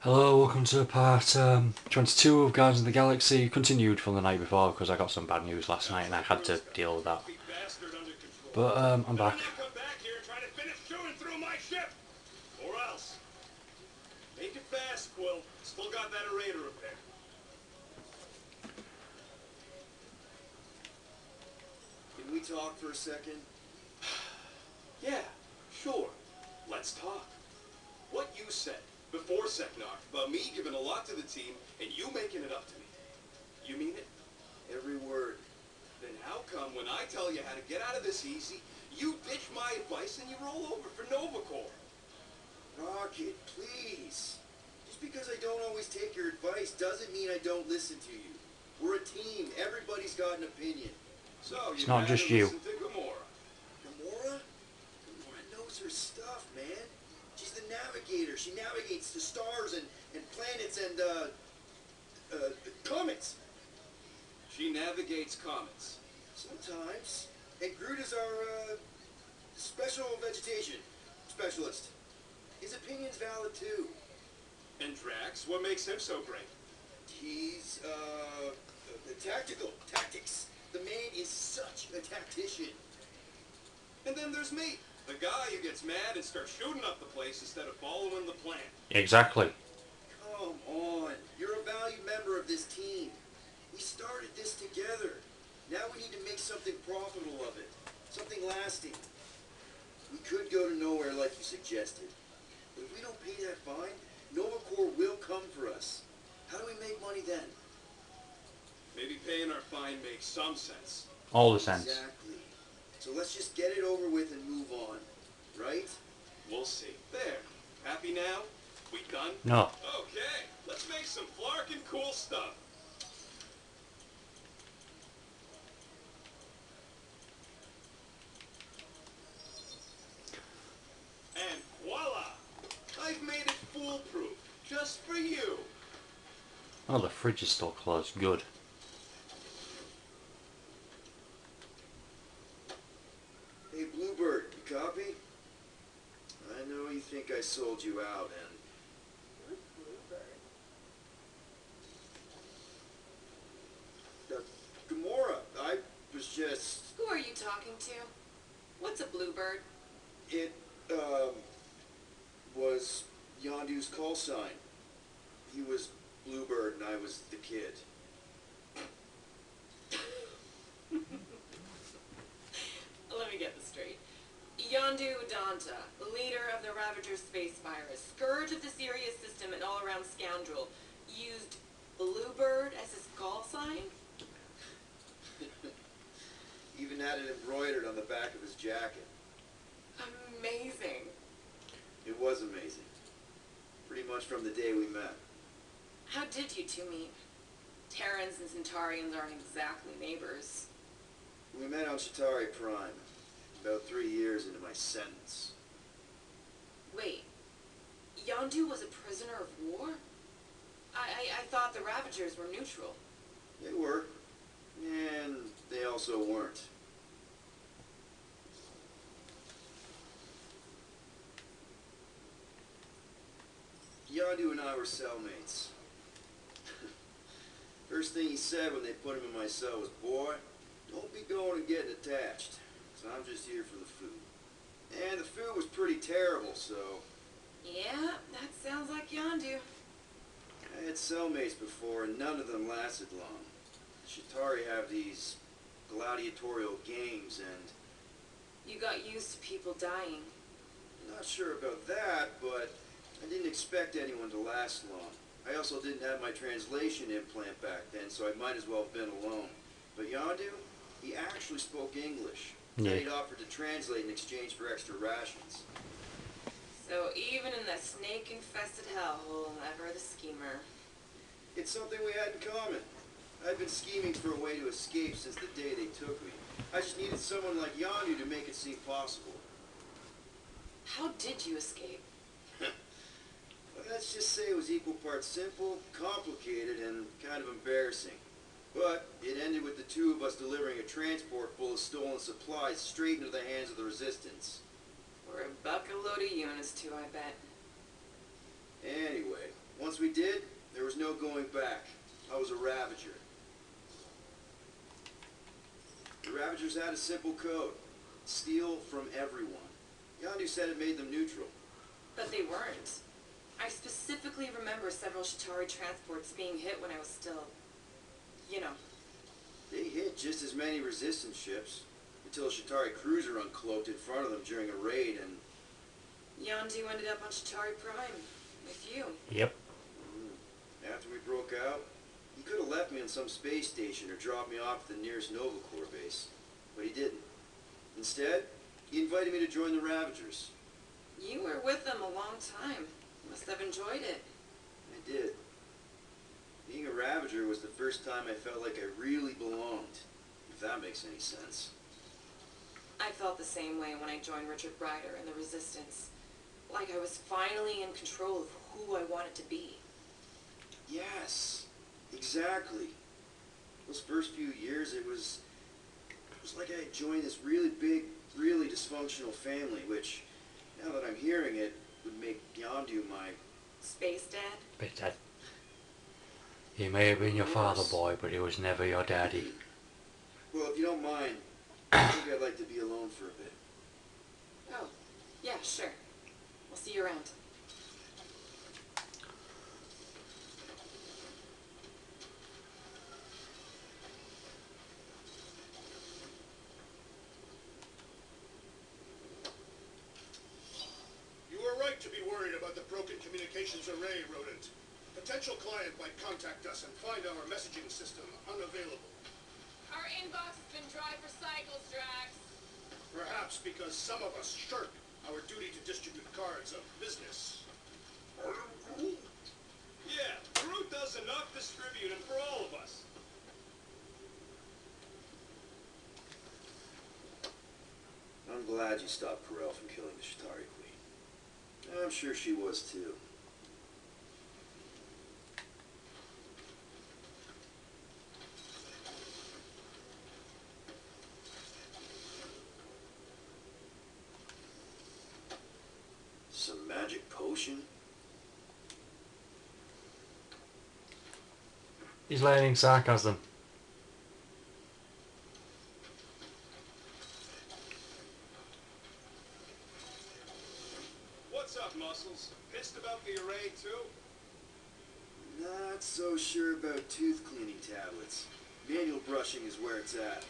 Hello, welcome to part 22 of Guardians of the Galaxy, continued from the night before because I got some bad news last night and I had to deal with that. But I'm back. Not come back here and try to finish chewing through my ship! Or else. Make it fast, Quill. Still got that array to repair. Can we talk for a second? Yeah, sure. Let's talk. What you said before Seknok about me giving a lot to the team and you making it up to me. You mean it? Every word. Then how come when I tell you how to get out of this easy, you ditch my advice and you roll over for Nova Corps? Rocket, please. Just because I don't always take your advice doesn't mean I don't listen to you. We're a team. Everybody's got an opinion. So It's you not gotta just you. listen to Gamora. Gamora? Gamora knows her stuff, man. She's the navigator. She navigates the stars and planets and, comets. She navigates comets. Sometimes. And Groot is our, special vegetation specialist. His opinion's valid, too. And Drax, what makes him so great? He's, tactics. The man is such a tactician. And then there's me, the guy who gets mad and starts shooting up the place instead of following the plan. Exactly. Come on. You're a valued member of this team. We started this together. Now we need to make something profitable of it. Something lasting. We could go to nowhere like you suggested. But if we don't pay that fine, Nova Corps will come for us. How do we make money then? Maybe paying our fine makes some sense. All the sense. Exactly. So let's just get it over with and move on. Right? We'll see. There. Happy now? We done? No. Okay. Let's make some flarkin' cool stuff. And voila! I've made it foolproof. Just for you. Oh, the fridge is still closed. Good. Hey, Bluebird, you copy? I know you think I sold you out, and... Gamora, I was just... Who are you talking to? What's a bluebird? It, was Yondu's call sign. He was Bluebird and I was the kid. Let me get this straight. Yondu Danta, leader of the Ravager space virus, scourge of the Sirius system and all-around scoundrel, used bluebird as his call sign? Even had it embroidered on the back of his jacket. Amazing. It was amazing. Pretty much from the day we met. How did you two meet? Terrans and Centaurians aren't exactly neighbors. We met on Chitauri Prime, about 3 years into my sentence. Wait, Yondu was a prisoner of war? I thought the Ravagers were neutral. They were, and they also weren't. Yondu and I were cellmates. First thing he said when they put him in my cell was, "Boy, don't be going and getting attached, 'cause I'm just here for the food." And the food was pretty terrible, so... Yeah, that sounds like Yondu. I had cellmates before, and none of them lasted long. The Chitauri have these gladiatorial games, and... You got used to people dying. I'm not sure about that, but I didn't expect anyone to last long. I also didn't have my translation implant back then, so I might as well have been alone. But Yondu, he actually spoke English. Yeah. And he'd offered to translate in exchange for extra rations. So even in that snake-infested hellhole, ever the schemer. It's something we had in common. I'd been scheming for a way to escape since the day they took me. I just needed someone like Yondu to make it seem possible. How did you escape? Let's just say it was equal parts simple, complicated, and kind of embarrassing. But it ended with the two of us delivering a transport full of stolen supplies straight into the hands of the Resistance. Or a bucket load of units too, I bet. Anyway, once once we did, there was no going back. I was a Ravager. The Ravagers had a simple code. Steal from everyone. Yondu said it made them neutral. But they weren't. I specifically remember several Shatari transports being hit when I was still, you know. They hit just as many resistance ships, until a Shatari cruiser uncloaked in front of them during a raid and... Yondu ended up on Shatari Prime, with you. Yep. After we broke out, he could have left me on some space station or dropped me off at the nearest Nova Corps base. But he didn't. Instead, he invited me to join the Ravagers. You were with them a long time. Must have enjoyed it. I did. Being a Ravager was the first time I felt like I really belonged, if that makes any sense. I felt the same way when I joined Richard Ryder and the Resistance. Like I was finally in control of who I wanted to be. Yes, exactly. Those first few years, it was like I had joined this really big, really dysfunctional family, which, now that I'm hearing it, would make Yondu my... Space Dad? Bit Dad. He may have been your father, boy, but he was never your daddy. Well, if you don't mind, I think I'd like to be alone for a bit. Oh, yeah, sure. We'll see you around. You were right to be worried about the broken communications array, Rodent. Potential client might contact us and find our messaging system unavailable. Our inbox has been dry for cycles, Drax. Perhaps because some of us shirk our duty to distribute cards of business. Yeah, Groot does enough distributing for all of us. I'm glad you stopped Corel from killing the Shatari Queen. I'm sure she was too. Some magic potion? He's learning sarcasm. What's up, Muscles? Pissed about the array, too? Not so sure about tooth cleaning tablets. Manual brushing is where it's at.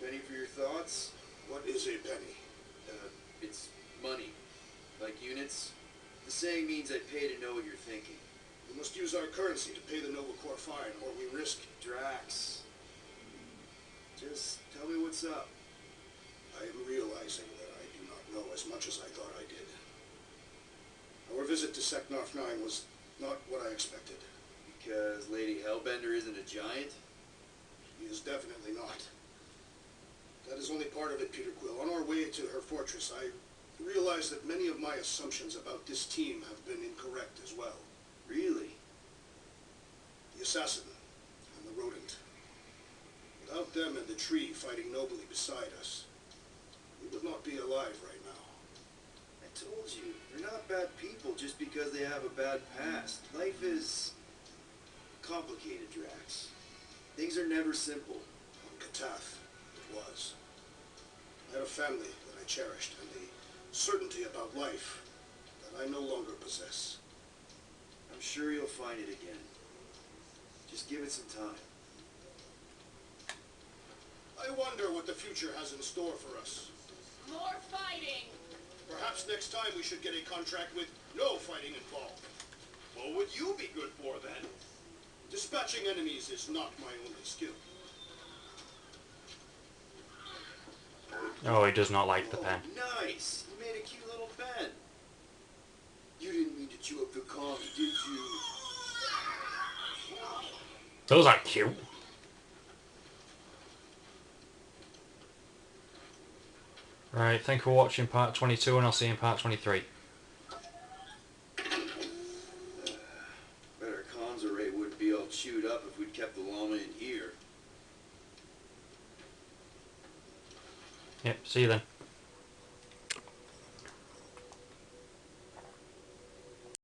Penny for your thoughts? What is a penny? It's money. Like units. The saying means I pay to know what you're thinking. We must use our currency to pay the Nova Corps fine, or we risk... Drax. Just tell me what's up. I am realizing that I do not know as much as I thought I did. Our visit to Seknarf 9 was not what I expected. Because Lady Hellbender isn't a giant? He is definitely not. That is only part of it, Peter Quill. On our way to her fortress, I realized that many of my assumptions about this team have been incorrect as well. Really? The assassin and the rodent. Without them and the tree fighting nobly beside us, we would not be alive right now. I told you, they're not bad people just because they have a bad past. Life is complicated, Drax. Things are never simple. On Katath, it was. I had a family that I cherished, and the certainty about life that I no longer possess. I'm sure you'll find it again. Just give it some time. I wonder what the future has in store for us. More fighting! Perhaps next time we should get a contract with no fighting involved. What would you be good for, then? Dispatching enemies is not my only skill. Oh, he does not like the pen. Nice! You made a cute little pen. You didn't mean to chew up the coffee, did you? Those are cute. Right, thank you for watching part 22 and I'll see you in part 23. Bet our comms array wouldn't be all chewed up if we'd kept the llama in here. Yep, see you then.